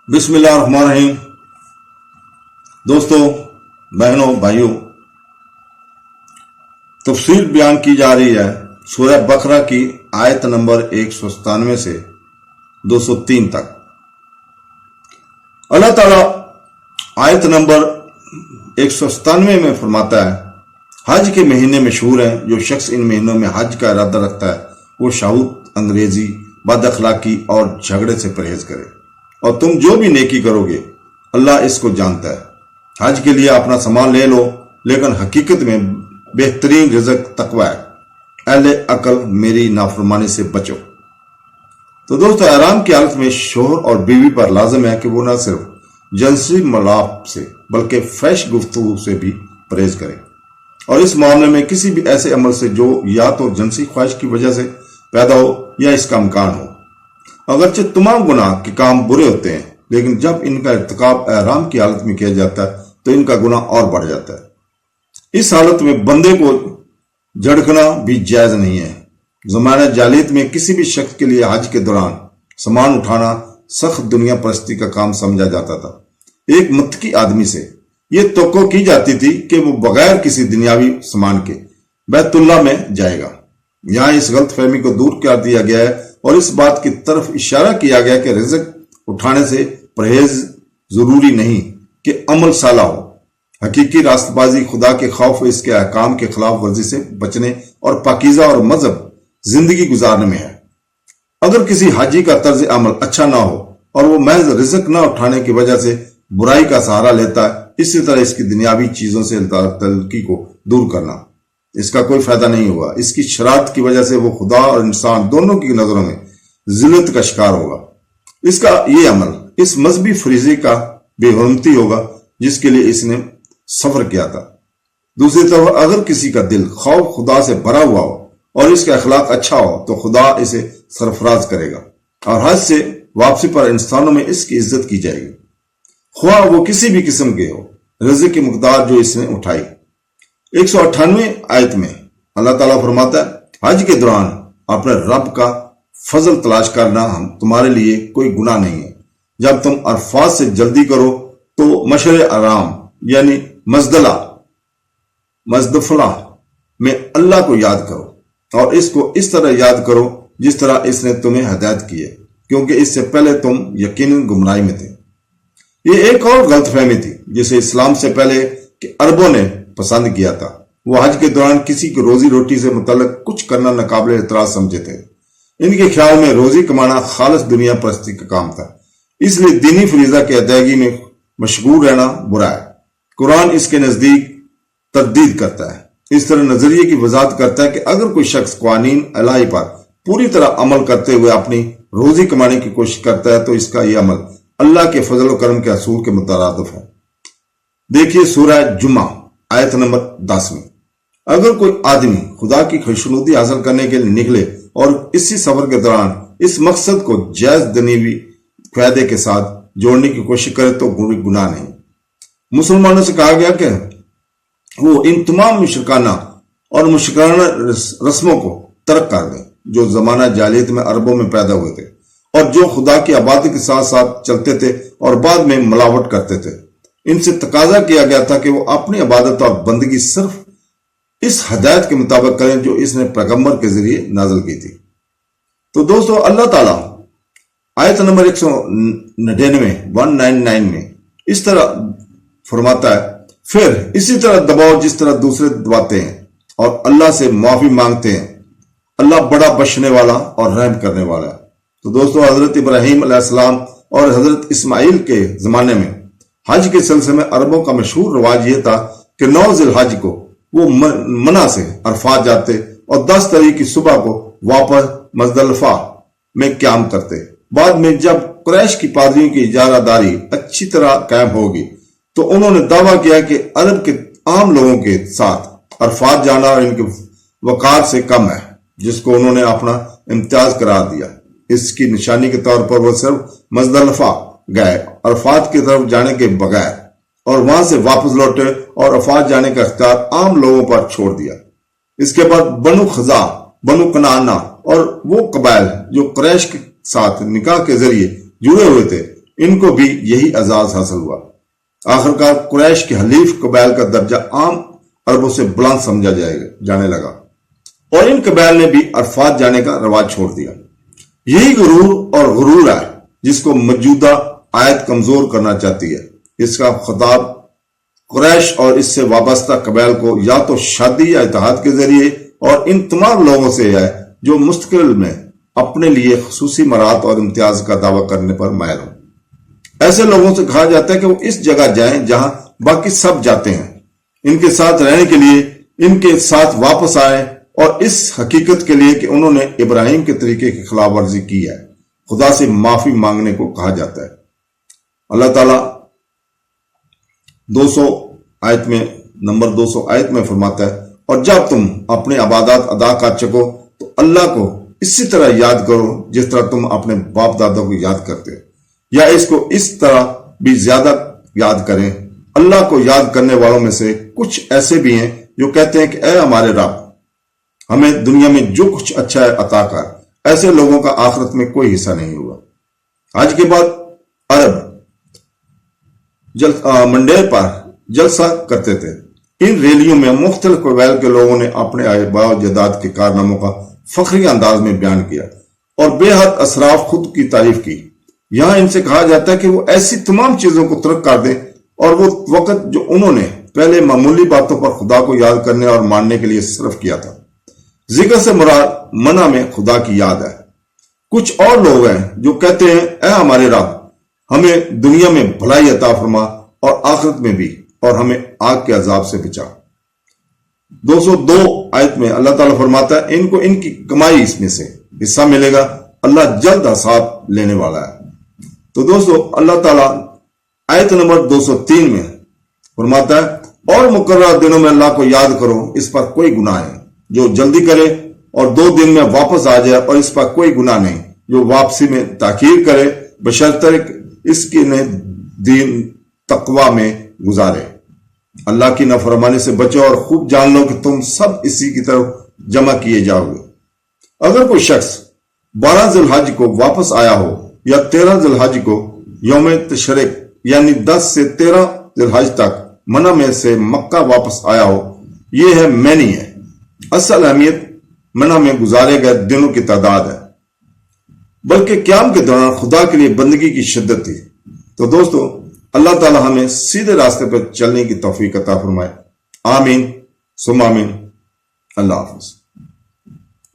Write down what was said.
بسم اللہ الرحمن الرحیم۔ دوستوں، بہنوں، بھائیوں، تفصیل بیان کی جا رہی ہے سورہ بقرہ کی آیت نمبر 197 سے 203 تک۔ اللہ تعالیٰ آیت نمبر 197 میں فرماتا ہے، حج کے مہینے مشہور ہیں، جو شخص ان مہینوں میں حج کا ارادہ رکھتا ہے وہ شہوت انگریزی، بد اخلاقی اور جھگڑے سے پرہیز کرے، اور تم جو بھی نیکی کرو گے اللہ اس کو جانتا ہے۔ حج کے لیے اپنا سامان لے لو، لیکن حقیقت میں بہترین رزق تقوی ہے۔ اہل عقل میری نافرمانی سے بچو۔ تو دوستو، احرام کی حالت میں شوہر اور بیوی پر لازم ہے کہ وہ نہ صرف جنسی ملاپ سے بلکہ فحش گفتگو سے بھی پرہیز کرے، اور اس معاملے میں کسی بھی ایسے عمل سے جو یا تو جنسی خواہش کی وجہ سے پیدا ہو یا اس کا امکان ہو۔ اگرچہ تمام گناہ کے کام برے ہوتے ہیں، لیکن جب ان کا ارتکاب احرام کی حالت میں کیا جاتا ہے تو ان کا گناہ اور بڑھ جاتا ہے۔ اس حالت میں بندے کو جھڑکنا بھی جائز نہیں ہے۔ زمانہ جاہلیت میں کسی بھی شخص کے لیے حج کے دوران سامان اٹھانا سخت دنیا پرستی کا کام سمجھا جاتا تھا۔ ایک متقی آدمی سے یہ توقع کی جاتی تھی کہ وہ بغیر کسی دنیاوی سامان کے بیت اللہ میں جائے گا۔ یہاں اس غلط فہمی کو دور کر دیا گیا ہے اور اس بات کی طرف اشارہ کیا گیا کہ رزق اٹھانے سے پرہیز ضروری نہیں کہ عمل صالح ہو۔ حقیقی راست بازی خدا کے خوف و اس کے احکام کے خلاف ورزی سے بچنے اور پاکیزہ اور مذہب زندگی گزارنے میں ہے۔ اگر کسی حاجی کا طرز عمل اچھا نہ ہو اور وہ محض رزق نہ اٹھانے کی وجہ سے برائی کا سہارا لیتا ہے، اسی طرح اس کی دنیاوی چیزوں سے تعلقی کو دور کرنا اس کا کوئی فائدہ نہیں ہوگا۔ اس کی شرارت کی وجہ سے وہ خدا اور انسان دونوں کی نظروں میں ذلت کا شکار ہوگا۔ اس کا یہ عمل اس مذہبی فریضے کا بے حرمتی ہوگا جس کے لیے اس نے سفر کیا تھا۔ دوسری طرف اگر کسی کا دل خوف خدا سے بھرا ہوا ہو اور اس کا اخلاق اچھا ہو تو خدا اسے سرفراز کرے گا، اور حج سے واپسی پر انسانوں میں اس کی عزت کی جائے گی، خواہ وہ کسی بھی قسم کے ہو۔ رزق کی مقدار جو اس نے اٹھائی۔ 198 آیت میں اللہ تعالیٰ فرماتا ہے، حج کے دوران اپنے رب کا فضل تلاش کرنا ہم تمہارے لیے کوئی گناہ نہیں ہے۔ جب تم عرفات سے جلدی کرو تو مشعر حرام یعنی مزدلفہ میں اللہ کو یاد کرو، اور اس کو اس طرح یاد کرو جس طرح اس نے تمہیں ہدایت کی ہے، کیونکہ اس سے پہلے تم یقیناً گمراہی میں تھے۔ یہ ایک اور غلط فہمی تھی جسے اسلام سے پہلے کہ عربوں نے پسند کیا تھا۔ وہ حج کے دوران کسی کی روزی روٹی سے متعلق کچھ کرنا ناقابل اعتراض سمجھے تھے۔ ان کے خیال میں روزی کمانا خالص دنیا پرستی کا کام تھا، اس لیے دینی فریضہ کی ادائیگی میں مشغول رہنا برا ہے۔ قرآن اس کے نزدیک تردید کرتا ہے، اس طرح نظریے کی وضاحت کرتا ہے کہ اگر کوئی شخص قوانین الہی پر پوری طرح عمل کرتے ہوئے اپنی روزی کمانے کی کوشش کرتا ہے تو اس کا یہ عمل اللہ کے فضل و کرم کے اصول کے مترادف ہے۔ دیکھیے سورہ جمعہ آیت نمبر 10 میں، اگر کوئی آدمی خدا کی خوشنودی حاصل کرنے کے لیے نکلے اور اسی سفر کے دوران اس مقصد کو جائز دنیوی فائدے کے ساتھ جوڑنے کی کوشش کرے تو گناہ نہیں۔ مسلمانوں سے کہا گیا کہ وہ ان تمام مشرکانہ اور مشرکانہ رسموں کو ترک کر دیں جو زمانہ جاہلیت میں عربوں میں پیدا ہوئے تھے اور جو خدا کی عبادت کے ساتھ ساتھ چلتے تھے اور بعد میں ملاوٹ کرتے تھے۔ ان سے تقاضا کیا گیا تھا کہ وہ اپنی عبادت اور بندگی صرف اس ہدایت کے مطابق کریں جو اس نے پیغمبر کے ذریعے نازل کی تھی۔ تو دوستو، اللہ تعالیٰ آیت نمبر 199 میں اس طرح فرماتا ہے، پھر اسی طرح دباؤ جس طرح دوسرے دباتے ہیں اور اللہ سے معافی مانگتے ہیں، اللہ بڑا بخشنے والا اور رحم کرنے والا ہے۔ تو دوستو، حضرت ابراہیم علیہ السلام اور حضرت اسماعیل کے زمانے میں حج کے سلسلے میں عربوں کا مشہور رواج یہ تھا کہ 9 ذی الحج کو وہ منی سے عرفات جاتے اور 10 تاریخ کی صبح کو واپس مزدلفہ میں قیام کرتے۔ بعد میں جب قریش کی پادریوں کی اجارہ داری اچھی طرح قائم ہوگی تو انہوں نے دعویٰ کیا کہ عرب کے عام لوگوں کے ساتھ عرفات جانا اور ان کے وقار سے کم ہے، جس کو انہوں نے اپنا امتیاز قرار دیا۔ اس کی نشانی کے طور پر وہ صرف مزدلفہ گئے عرفات کی طرف جانے کے بغیر، اور وہاں سے واپس لوٹے اور عرفات جانے کا اختیار عام لوگوں پر چھوڑ دیا۔ اس کے بعد بنو خزاع، بنو کنعانہ اور وہ قبائل جو قریش کے ساتھ نکاح کے ذریعے جڑے ہوئے تھے، ان کو بھی یہی اعزاز حاصل ہوا۔ آخرکار قریش کے حلیف قبائل کا درجہ عام عربوں سے بلند سمجھا جانے لگا، اور ان قبائل نے بھی عرفات جانے کا رواج چھوڑ دیا۔ یہی غرور ہے جس کو موجودہ آیت کمزور کرنا چاہتی ہے۔ اس کا خطاب قریش اور اس سے وابستہ قبائل کو یا تو شادی یا اتحاد کے ذریعے اور ان تمام لوگوں سے ہے جو مستقل میں اپنے لیے خصوصی مراد اور امتیاز کا دعویٰ کرنے پر مائل ہوں۔ ایسے لوگوں سے کہا جاتا ہے کہ وہ اس جگہ جائیں جہاں باقی سب جاتے ہیں، ان کے ساتھ رہنے کے لیے، ان کے ساتھ واپس آئیں، اور اس حقیقت کے لیے کہ انہوں نے ابراہیم کے طریقے کی خلاف ورزی کی ہے، خدا سے معافی مانگنے کو کہا جاتا ہے۔ اللہ تعالیٰ 200 آیت میں فرماتا ہے، اور جب تم اپنے عبادات ادا کر چکو تو اللہ کو اسی طرح یاد کرو جس طرح تم اپنے باپ دادا کو یاد کرتے ہو، یا اس کو اس طرح بھی زیادہ یاد کریں۔ اللہ کو یاد کرنے والوں میں سے کچھ ایسے بھی ہیں جو کہتے ہیں کہ اے ہمارے رب، ہمیں دنیا میں جو کچھ اچھا ہے عطا کر۔ ایسے لوگوں کا آخرت میں کوئی حصہ نہیں ہوا۔ آج کے بعد عرب منڈیر پر جلسہ کرتے تھے۔ ان ریلیوں میں مختلف قبائل کے لوگوں نے اپنے آباء و اجداد کے کارناموں کا فخری انداز میں بیان کیا اور بے حد اسراف خود کی تعریف کی۔ یہاں ان سے کہا جاتا ہے کہ وہ ایسی تمام چیزوں کو ترک کر دیں اور وہ وقت جو انہوں نے پہلے معمولی باتوں پر خدا کو یاد کرنے اور ماننے کے لیے صرف کیا تھا۔ ذکر سے مراد منع میں خدا کی یاد ہے۔ کچھ اور لوگ ہیں جو کہتے ہیں اے ہمارے رب، ہمیں دنیا میں بھلائی عطا فرما اور آخرت میں بھی، اور ہمیں آگ کے عذاب سے بچا۔ 202 آیت میں اللہ تعالیٰ فرماتا ہے ان کو ان کی کمائی اس میں سے حصہ ملے گا، اللہ جلد حساب لینے والا ہے۔ تو دوستو اللہ تعالیٰ آیت نمبر 203 میں فرماتا ہے اور مقررہ دنوں میں اللہ کو یاد کرو، اس پر کوئی گناہ نہیں جو جلدی کرے، اور 2 دن میں واپس آ جائے اور اس پر کوئی گناہ نہیں جو واپسی میں تاخیر کرے، بشرطے اس کے دین تقوی میں گزارے۔ اللہ کی نافرمانی سے بچو اور خوب جان لو کہ تم سب اسی کی طرف جمع کیے جاؤ گے۔ اگر کوئی شخص 12 ذی الحج کو واپس آیا ہو یا 13 ذی الحج کو یوم تشریق یعنی 10 سے 13 ذی الحج تک منع میں سے مکہ واپس آیا ہو، یہ ہے مینی ہے۔ اصل اہمیت منع میں گزارے گئے دنوں کی تعداد ہے، بلکہ قیام کے دوران خدا کے لیے بندگی کی شدت تھی۔ تو دوستو اللہ تعالی ہمیں سیدھے راستے پر چلنے کی توفیق عطا فرمائے۔ آمین ثم آمین۔ اللہ حافظ۔